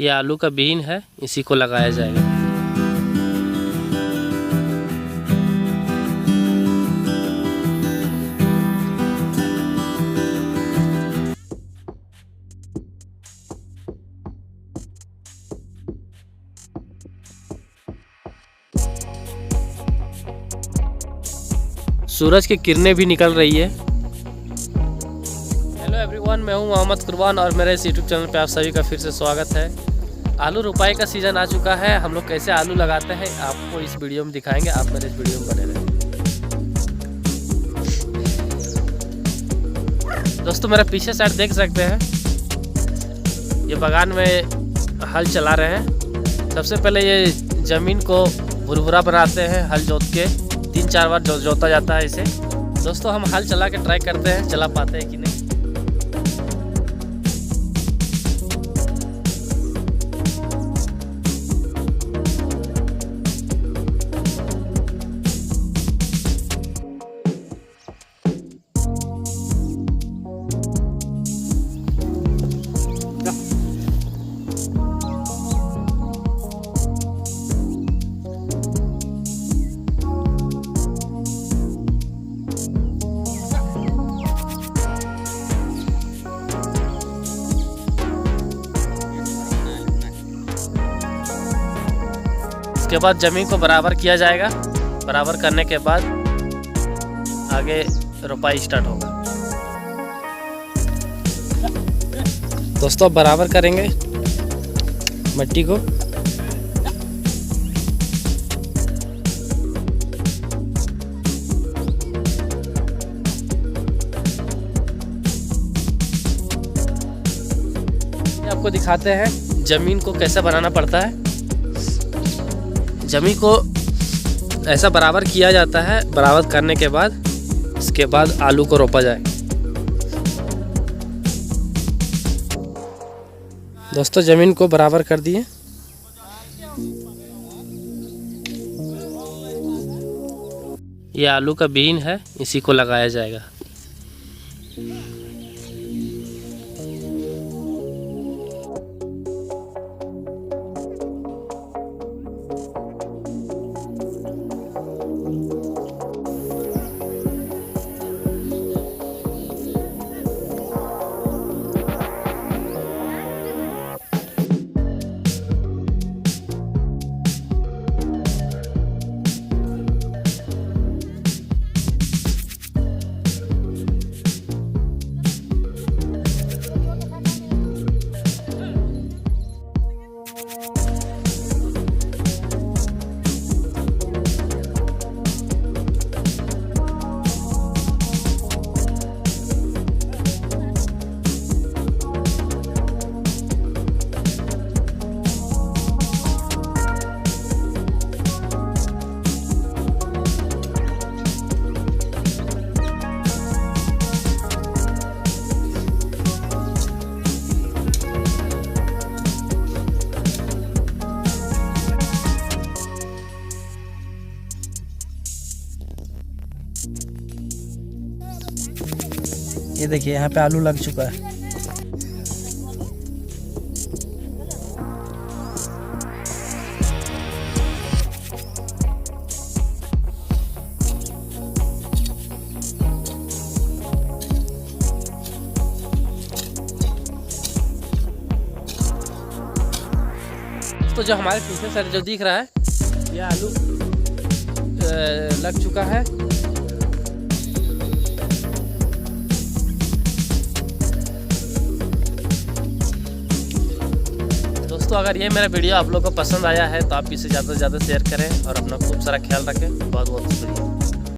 ये आलू का बीन है, इसी को लगाया जाएगा। सूरज की किरणें भी निकल रही है। हेलो एवरीवन, मैं हूं मोहम्मद कुर्बान और मेरे इस यूट्यूब चैनल पे आप सभी का फिर से स्वागत है। आलू रोपाई का सीज़न आ चुका है। हम लोग कैसे आलू लगाते हैं आपको इस वीडियो में दिखाएंगे। आप मेरे इस वीडियो में बने रहें। दोस्तों मेरा पीछे साइड देख सकते हैं, ये बागान में हल चला रहे हैं। सबसे पहले ये ज़मीन को भुरभुरा बनाते हैं, हल जोत के 3-4 बार जोता जाता है इसे। दोस्तों हम हल चला के ट्राई करते हैं, चला पाते हैं कि नहीं। उसके बाद ज़मीन को बराबर किया जाएगा। बराबर करने के बाद आगे रोपाई स्टार्ट होगा। दोस्तों अब बराबर करेंगे मिट्टी को। आपको दिखाते हैं ज़मीन को कैसे बनाना पड़ता है। ज़मीन को ऐसा बराबर किया जाता है। बराबर करने के बाद इसके बाद आलू को रोपा जाए। दोस्तों ज़मीन को बराबर कर दिए। ये आलू का बीन है, इसी को लगाया जाएगा। ये देखिए यहाँ पे आलू लग चुका है। तो जो हमारे पीछे साइड जो दिख रहा है, ये आलू लग चुका है। दोस्तों अगर ये मेरा वीडियो आप लोगों को पसंद आया है तो आप इसे ज़्यादा से ज़्यादा शेयर करें और अपना खूब सारा ख्याल रखें। बहुत बहुत शुक्रिया।